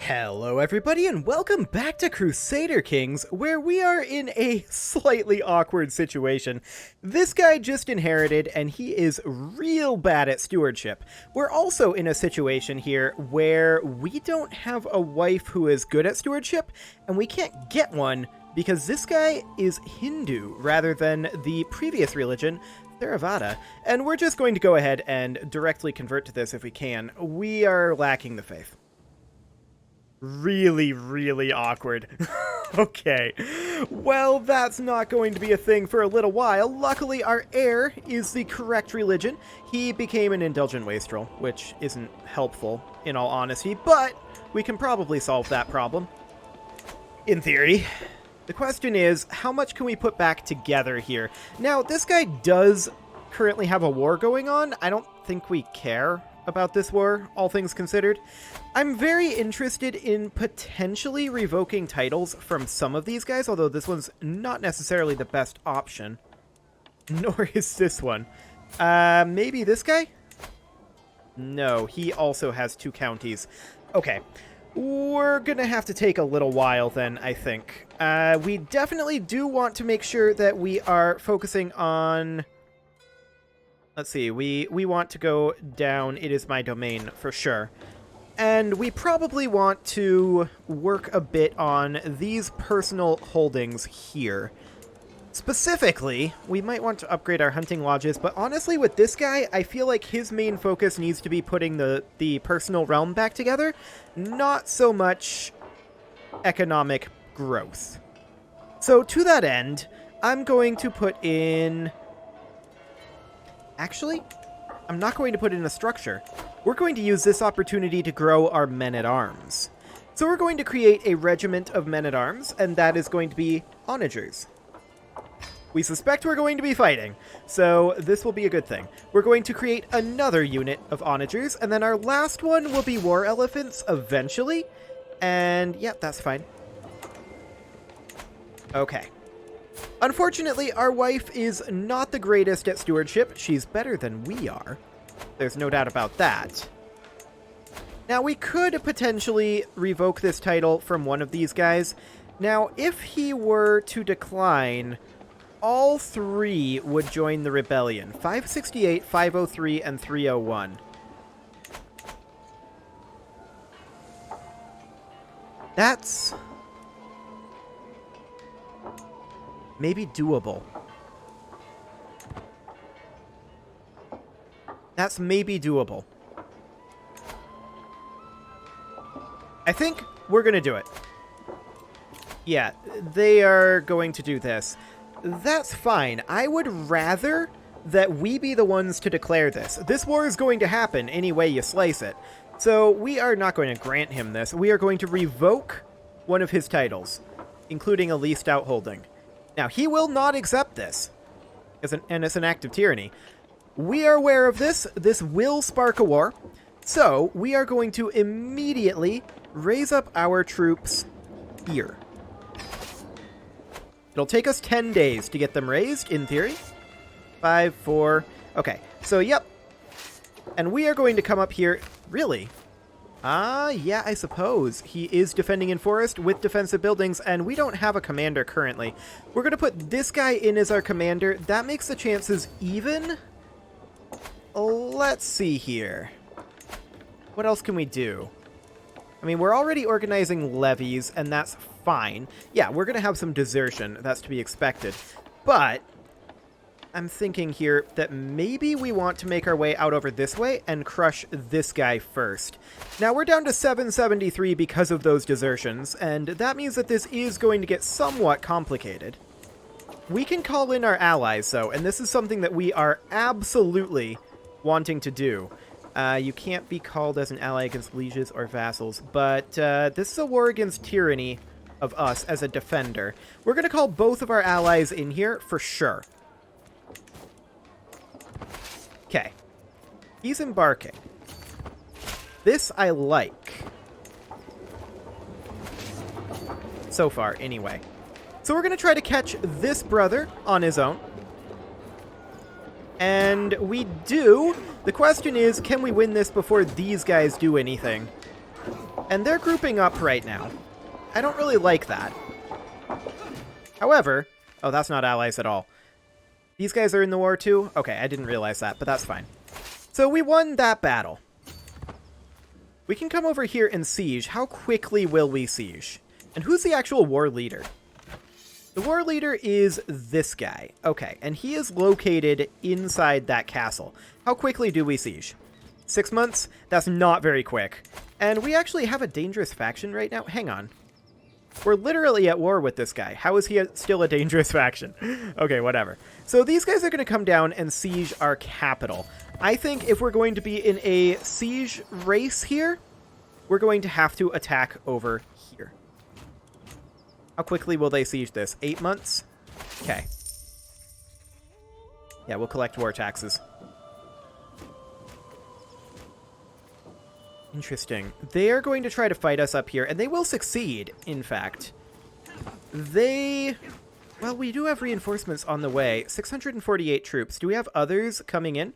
Hello everybody and welcome back to Crusader Kings, where we are in a slightly awkward situation. This guy just inherited and he is real bad at stewardship. We're also in a situation here where we don't have a wife who is good at stewardship, and we can't get one because this guy is Hindu rather than the previous religion, Theravada. And we're just going to go ahead and directly convert to this if we can. We are lacking the faith. Really awkward. Okay. Well, that's not going to be a thing for a little while. Luckily, our heir is the correct religion. He became an indulgent wastrel, which isn't helpful, in all honesty, but we can probably solve that problem. In theory. The question is, how much can we put back together here? Now, this guy does currently have a war going on. I don't think we care about this war, all things considered. I'm very interested in potentially revoking titles from some of these guys, although this one's not necessarily the best option. Nor is this one. Maybe this guy? No, he also has 2 counties. Okay, we're gonna have to take a little while then, I think. We definitely do want to make sure that we are focusing on... Let's see, we want to go down, it is my domain, for sure. And we probably want to work a bit on these personal holdings here. Specifically, we might want to upgrade our hunting lodges, but honestly with this guy, I feel like his main focus needs to be putting the personal realm back together, not so much economic growth. So to that end, I'm going to put in... Actually, I'm not going to put in a structure. We're going to use this opportunity to grow our men-at-arms. So we're going to create a regiment of men-at-arms, and that is going to be onagers. We suspect we're going to be fighting, so this will be a good thing. We're going to create another unit of onagers, and then our last one will be war elephants eventually. And yeah, that's fine. Okay. Unfortunately, our wife is not the greatest at stewardship. She's better than we are. There's no doubt about that. Now, we could potentially revoke this title from one of these guys. Now, if he were to decline, all 3 would join the rebellion. 568, 503, and 301. That's... maybe doable. That's maybe doable. I think we're gonna do it. Yeah, they are going to do this. That's fine. I would rather that we be the ones to declare this. This war is going to happen any way you slice it. So we are not going to grant him this. We are going to revoke one of his titles, including a leased out holding. Now, he will not accept this, and it's an act of tyranny. We are aware of this. This will spark a war. So, we are going to immediately raise up our troops here. It'll take us 10 days to get them raised, in theory. 5, 4... Okay, so, yep. And we are going to come up here... Really? Yeah, I suppose. He is defending in forest with defensive buildings, and we don't have a commander currently. We're going to put this guy in as our commander. That makes the chances even. Let's see here. What else can we do? I mean, we're already organizing levies, and that's fine. Yeah, we're going to have some desertion. That's to be expected. But I'm thinking here that maybe we want to make our way out over this way and crush this guy first. Now, we're down to 773 because of those desertions, and that means that this is going to get somewhat complicated. We can call in our allies, though, and this is something that we are absolutely wanting to do. You can't be called as an ally against lieges or vassals, but this is a war against tyranny of us as a defender. We're going to call both of our allies in here for sure. Okay. He's embarking. This I like. So far, anyway. So we're going to try to catch this brother on his own. And we do. The question is, can we win this before these guys do anything? And they're grouping up right now. I don't really like that. However... Oh, that's not allies at all. These guys are in the war too? Okay, I didn't realize that, but that's fine. So we won that battle. We can come over here and siege. How quickly will we siege? And who's the actual war leader? The war leader is this guy. Okay, and he is located inside that castle. How quickly do we siege? 6 months? That's not very quick. And we actually have a dangerous faction right now. Hang on. We're literally at war with this guy. How is he still a dangerous faction? Okay, whatever. So these guys are going to come down and siege our capital. I think if we're going to be in a siege race here, we're going to have to attack over here. How quickly will they siege this? 8 months? Okay. Yeah, we'll collect war taxes. Interesting. They are going to try to fight us up here, and they will succeed, in fact. Well, we do have reinforcements on the way. 648 troops. Do we have others coming in?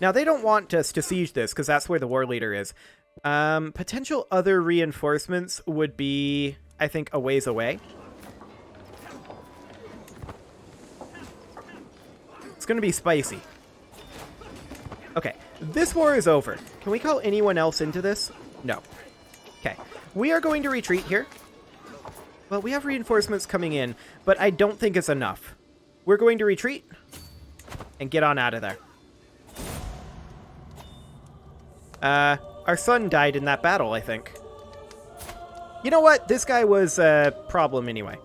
Now, they don't want us to siege this, because that's where the war leader is. Potential other reinforcements would be, I think, a ways away. It's going to be spicy. Okay, this war is over. Can we call anyone else into this? No. Okay, we are going to retreat here. Well, we have reinforcements coming in, but I don't think it's enough. We're going to retreat and get on out of there. Our son died in that battle, I think. You know what? This guy was a problem anyway.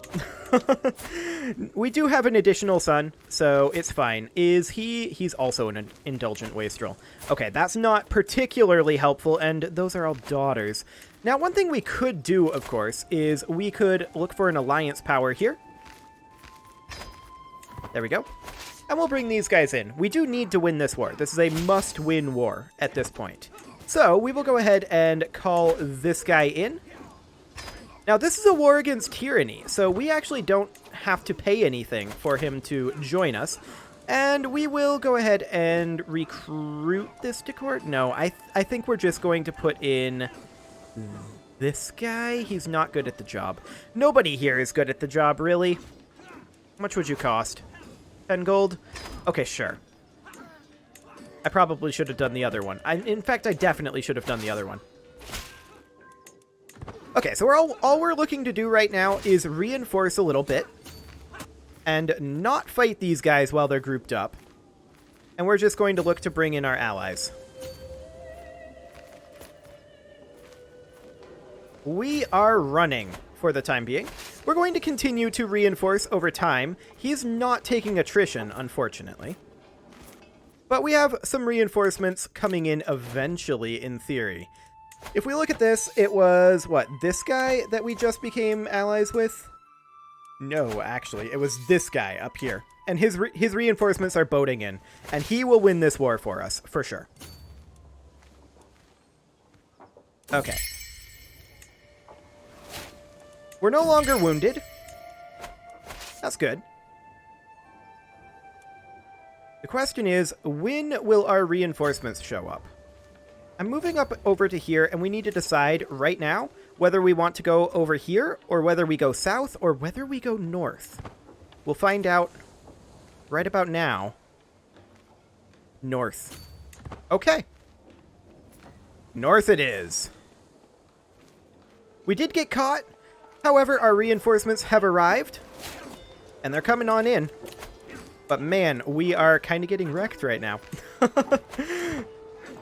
We do have an additional son, so it's fine. He's also an indulgent wastrel. Okay, that's not particularly helpful, and those are all daughters. Now, one thing we could do, of course, is we could look for an alliance power here. There we go. And we'll bring these guys in. We do need to win this war. This is a must-win war at this point. So, we will go ahead and call this guy in. Now, this is a war against tyranny, so we actually don't have to pay anything for him to join us. And we will go ahead and recruit this to court. No, I think we're just going to put in this guy. He's not good at the job. Nobody here is good at the job, really. How much would you cost? 10 gold? Okay, sure. I probably should have done the other one. In fact, I definitely should have done the other one. Okay, so all we're looking to do right now is reinforce a little bit and not fight these guys while they're grouped up. And we're just going to look to bring in our allies. We are running for the time being. We're going to continue to reinforce over time. He's not taking attrition, unfortunately. But we have some reinforcements coming in eventually, in theory. If we look at this, it was, what, this guy that we just became allies with? No, actually, it was this guy up here. And his reinforcements are boating in. And he will win this war for us, for sure. Okay. We're no longer wounded. That's good. The question is, when will our reinforcements show up? I'm moving up over to here, and we need to decide right now whether we want to go over here, or whether we go south, or whether we go north. We'll find out right about now. North. Okay. North it is. We did get caught. However, our reinforcements have arrived, and they're coming on in. But man, we are kind of getting wrecked right now.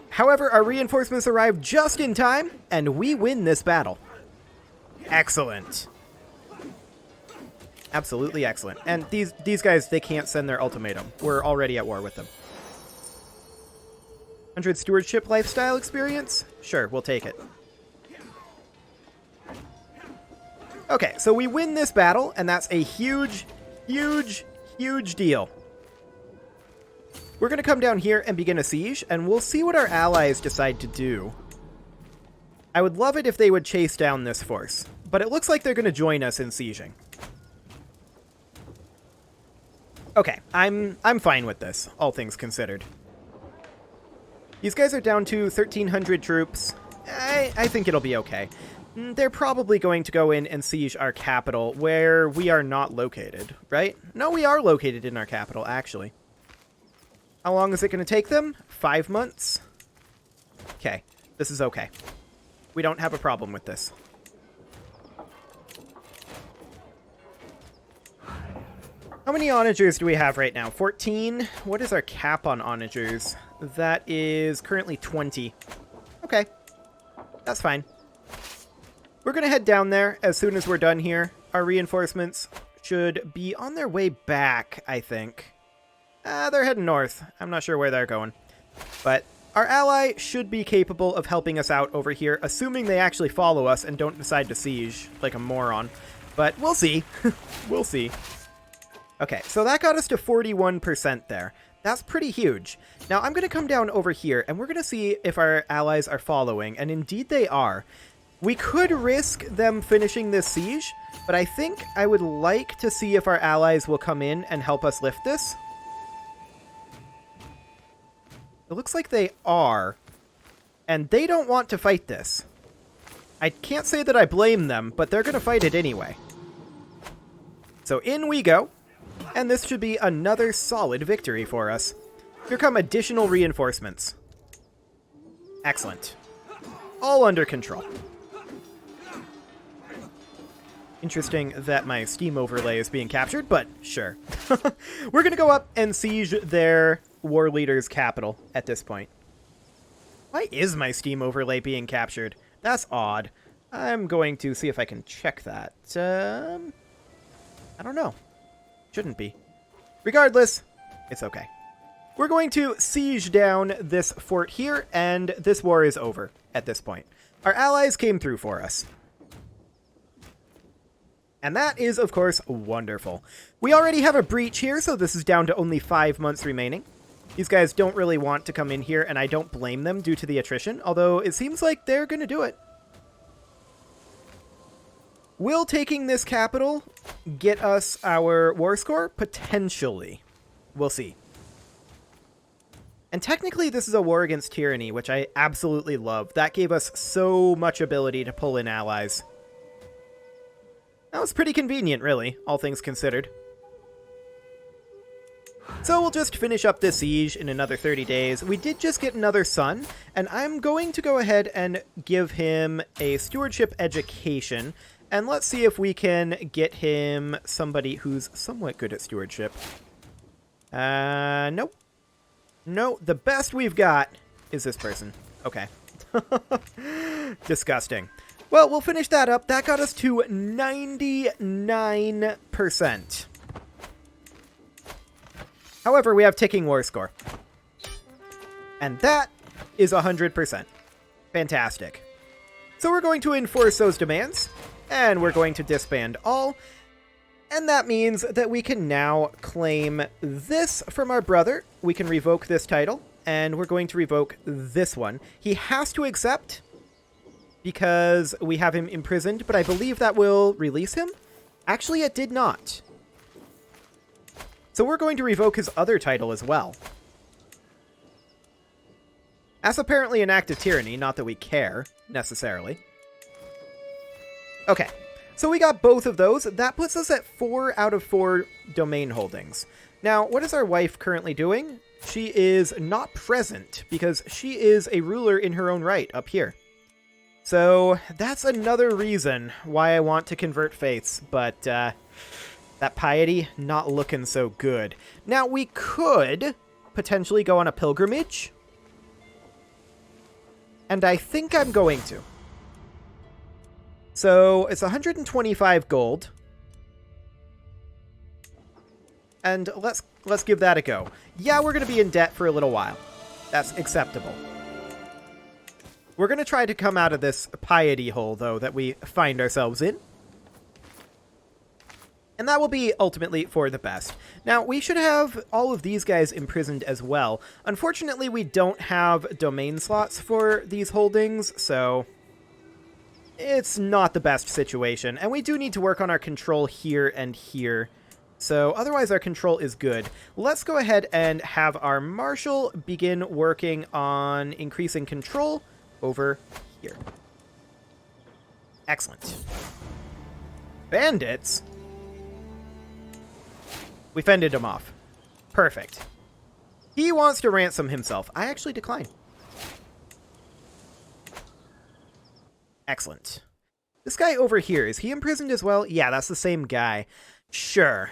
However, our reinforcements arrive just in time, and we win this battle. Excellent. Absolutely excellent. And these guys, they can't send their ultimatum. We're already at war with them. 100 stewardship lifestyle experience? Sure, we'll take it. Okay, so we win this battle, and that's a huge, huge, huge deal. We're going to come down here and begin a siege, and we'll see what our allies decide to do. I would love it if they would chase down this force, but it looks like they're going to join us in sieging. Okay, I'm fine with this, all things considered. These guys are down to 1,300 troops, I think it'll be okay. They're probably going to go in and siege our capital, where we are not located, right? No, we are located in our capital, actually. How long is it going to take them? 5 months? Okay, this is okay. We don't have a problem with this. How many onagers do we have right now? 14? What is our cap on onagers? That is currently 20. Okay, that's fine. We're going to head down there as soon as we're done here. Our reinforcements should be on their way back, I think. They're heading north. I'm not sure where they're going. But our ally should be capable of helping us out over here, assuming they actually follow us and don't decide to siege like a moron. But we'll see. We'll see. Okay, so that got us to 41% there. That's pretty huge. Now, I'm going to come down over here, and we're going to see if our allies are following, and indeed they are. We could risk them finishing this siege, but I think I would like to see if our allies will come in and help us lift this. It looks like they are, and they don't want to fight this. I can't say that I blame them, but they're going to fight it anyway. So in we go. And this should be another solid victory for us. Here come additional reinforcements. Excellent. All under control. Interesting that my Steam overlay is being captured, but sure. We're going to go up and siege their war leader's capital at this point. Why is my Steam overlay being captured? That's odd. I'm going to see if I can check that. I don't know. Shouldn't be. Regardless, it's okay. We're going to siege down this fort here, and this war is over at this point. Our allies came through for us. And that is, of course, wonderful. We already have a breach here, so this is down to only 5 months remaining. These guys don't really want to come in here, and I don't blame them due to the attrition, although it seems like they're going to do it. Will taking this capital get us our war score? Potentially. We'll see. And technically, this is a war against tyranny, which I absolutely love. That gave us so much ability to pull in allies. That was pretty convenient, really, all things considered. So we'll just finish up this siege in another 30 days. We did just get another son, and I'm going to go ahead and give him a stewardship education. And let's see if we can get him somebody who's somewhat good at stewardship. Nope. No, the best we've got is this person. Okay. Disgusting. Well, we'll finish that up. That got us to 99%. However, we have ticking war score. And that is 100%. Fantastic. So we're going to enforce those demands. And we're going to disband all. And that means that we can now claim this from our brother. We can revoke this title. And we're going to revoke this one. He has to accept because we have him imprisoned. But I believe that will release him. Actually, it did not. So we're going to revoke his other title as well. That's apparently an act of tyranny. Not that we care, necessarily. Okay, so we got both of those. That puts us at 4 out of 4 domain holdings. Now, what is our wife currently doing? She is not present because she is a ruler in her own right up here. So that's another reason why I want to convert faiths, but that piety not looking so good. Now, we could potentially go on a pilgrimage, and I think I'm going to. So it's 125 gold. And let's give that a go. Yeah, we're going to be in debt for a little while. That's acceptable. We're going to try to come out of this piety hole, though, that we find ourselves in. And that will be ultimately for the best. Now, we should have all of these guys imprisoned as well. Unfortunately, we don't have domain slots for these holdings, so it's not the best situation. And we do need to work on our control here and here. So otherwise, our control is good. Let's go ahead and have our marshal begin working on increasing control over here. Excellent. Bandits? We fended him off. Perfect. He wants to ransom himself. I actually decline. Excellent. This guy over here, is he imprisoned as well? Yeah, that's the same guy. Sure.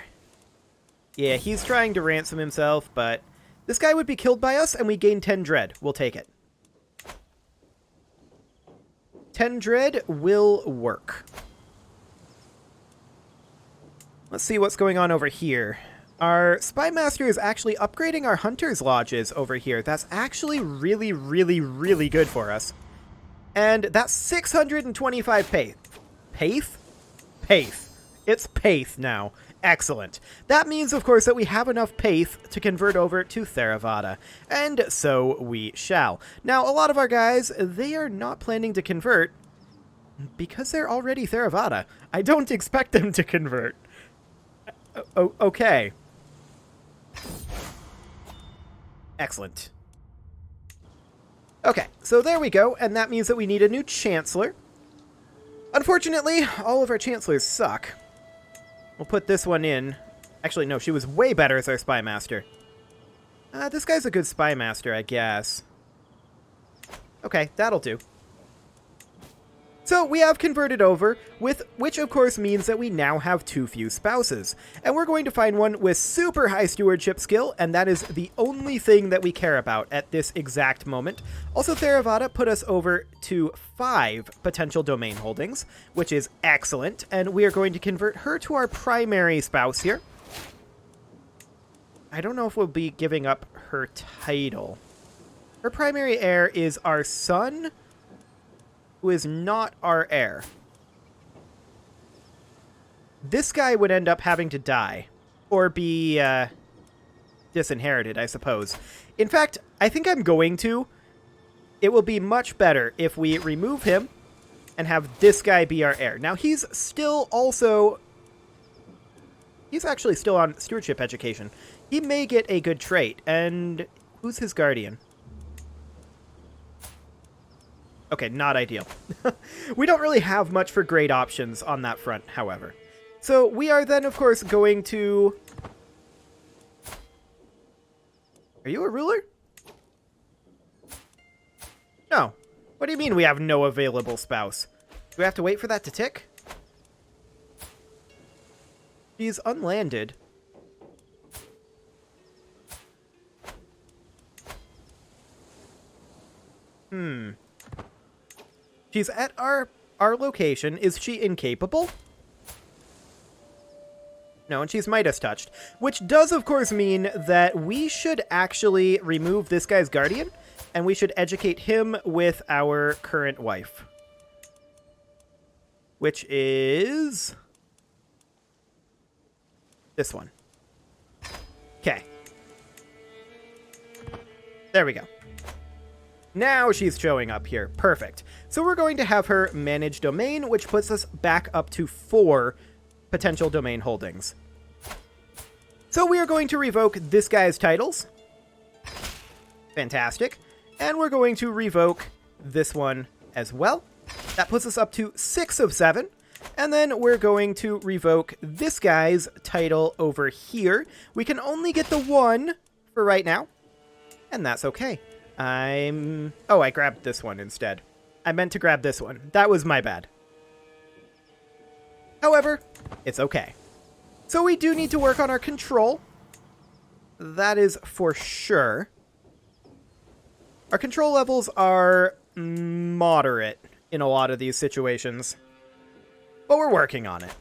Yeah, he's trying to ransom himself, but this guy would be killed by us, and we gain 10 dread. We'll take it. 10 dread will work. Let's see what's going on over here. Our Spy Master is actually upgrading our Hunter's Lodges over here. That's actually really, really, really good for us. And that's 625 Paith. Paith? Paith. It's Paith now. Excellent. That means, of course, that we have enough Paith to convert over to Theravada. And so we shall. Now, a lot of our guys, they are not planning to convert because they're already Theravada. I don't expect them to convert. Okay. Excellent. Okay, so there we go, and that means that we need a new Chancellor. Unfortunately, all of our Chancellors suck. We'll put this one in. Actually, no, she was way better as our Spy Master. This guy's a good Spy Master, I guess. Okay, that'll do. So we have converted over, which of course means that we now have too few spouses. And we're going to find one with super high stewardship skill, and that is the only thing that we care about at this exact moment. Also, Theravada put us over to 5 potential domain holdings, which is excellent, and we are going to convert her to our primary spouse here. I don't know if we'll be giving up her title. Her primary heir is our son, who is not our heir. This guy would end up having to die, or be disinherited, I suppose. In fact, I think I'm going to. It will be much better if we remove him and have this guy be our heir. Now, he's still also... He's actually still on stewardship education. He may get a good trait, and who's his guardian? Okay, not ideal. We don't really have much for great options on that front, however. So we are then, of course, going to... Are you a ruler? No. What do you mean we have no available spouse? Do we have to wait for that to tick? She's unlanded. She's at our location. Is she incapable? No, and she's Midas touched. Which does, of course, mean that we should actually remove this guy's guardian, and we should educate him with our current wife. Which is... this one. Okay. There we go. Now she's showing up here. Perfect. So we're going to have her manage domain, which puts us back up to 4 potential domain holdings. So we are going to revoke this guy's titles. Fantastic. And we're going to revoke this one as well. That puts us up to 6 of 7. And then we're going to revoke this guy's title over here. We can only get the 1 for right now. And that's okay. Oh, I grabbed this one instead. I meant to grab this one. That was my bad. However, it's okay. So we do need to work on our control. That is for sure. Our control levels are moderate in a lot of these situations. But we're working on it.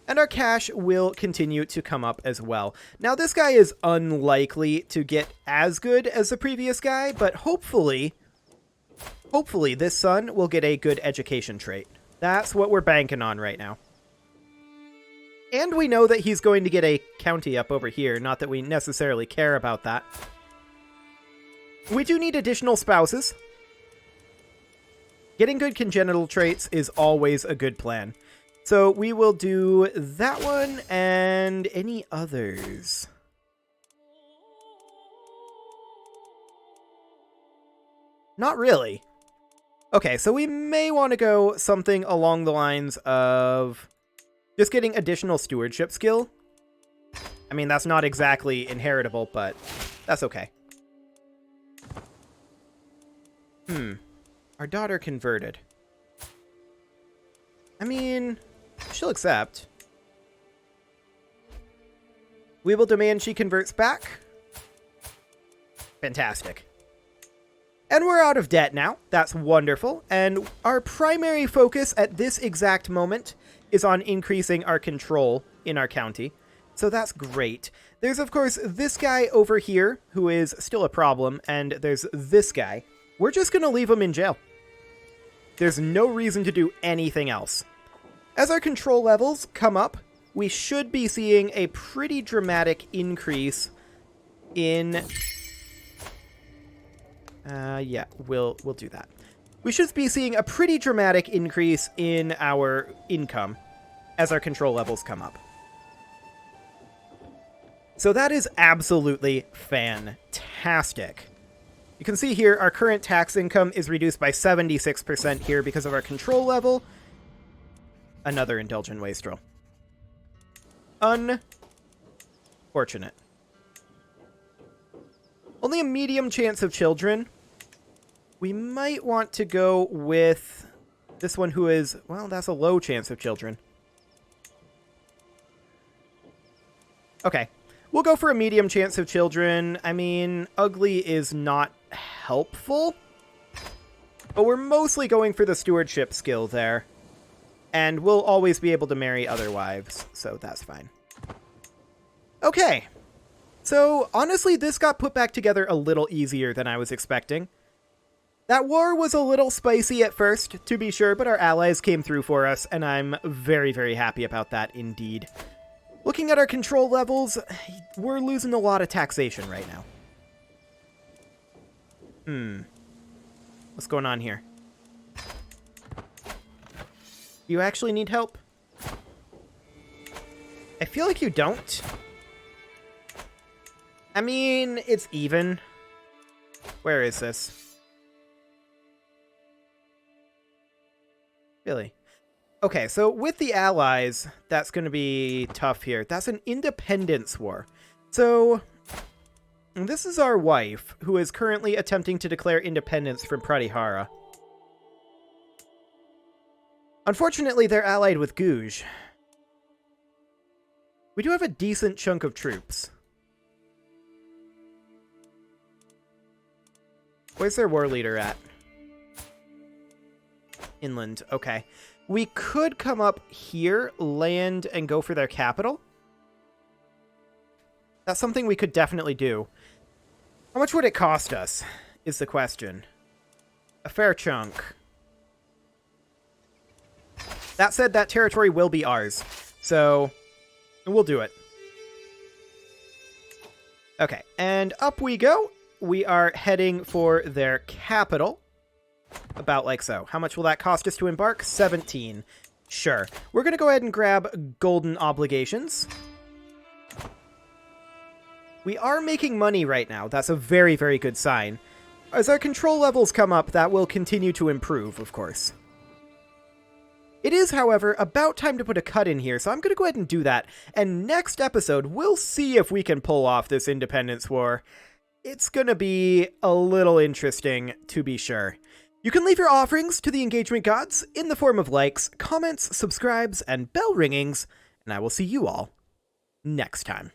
And our cash will continue to come up as well. Now, this guy is unlikely to get as good as the previous guy, but hopefully this son will get a good education trait. That's what we're banking on right now. And we know that he's going to get a county up over here, not that we necessarily care about that. We do need additional spouses. Getting good congenital traits is always a good plan. So we will do that one and any others. Not really. Okay, so we may want to go something along the lines of just getting additional stewardship skill. I mean, that's not exactly inheritable, but that's okay. Our daughter converted. I mean, she'll accept. We will demand she converts back. Fantastic. And we're out of debt now. That's wonderful. And our primary focus at this exact moment is on increasing our control in our county. So that's great. There's, of course, this guy over here who is still a problem, and there's this guy. We're just going to leave him in jail. There's no reason to do anything else. As our control levels come up, we should be seeing a pretty dramatic increase in... yeah, we'll do that. We should be seeing a pretty dramatic increase in our income as our control levels come up. So that is absolutely fantastic. You can see here our current tax income is reduced by 76% here because of our control level. Another indulgent wastrel. Unfortunate. Only a medium chance of children. We might want to go with this one who is, well, that's a low chance of children. Okay. We'll go for a medium chance of children. I mean, ugly is not helpful, but we're mostly going for the stewardship skill there. And we'll always be able to marry other wives, so that's fine. Okay. So, honestly, this got put back together a little easier than I was expecting. That war was a little spicy at first, to be sure, but our allies came through for us, and I'm very, very happy about that indeed. Looking at our control levels, we're losing a lot of taxation right now. What's going on here? You actually need help? I feel like you don't. I mean, it's even. Where is this? Really? Okay, so with the Allies, that's going to be tough here. That's an independence war. So, this is our wife, who is currently attempting to declare independence from Pratihara. Unfortunately, they're allied with Guj. We do have a decent chunk of troops. Where's their war leader at? Inland, okay. We could come up here, land, and go for their capital. That's something we could definitely do. How much would it cost us, is the question. A fair chunk. That said, that territory will be ours. So, we'll do it. Okay, and up we go. We are heading for their capital. About like so. How much will that cost us to embark? 17. Sure. We're going to go ahead and grab golden obligations. We are making money right now. That's a very, very good sign. As our control levels come up, that will continue to improve, of course. It is, however, about time to put a cut in here, so I'm going to go ahead and do that. And next episode, we'll see if we can pull off this independence war. It's going to be a little interesting, to be sure. You can leave your offerings to the engagement gods in the form of likes, comments, subscribes, and bell ringings, and I will see you all next time.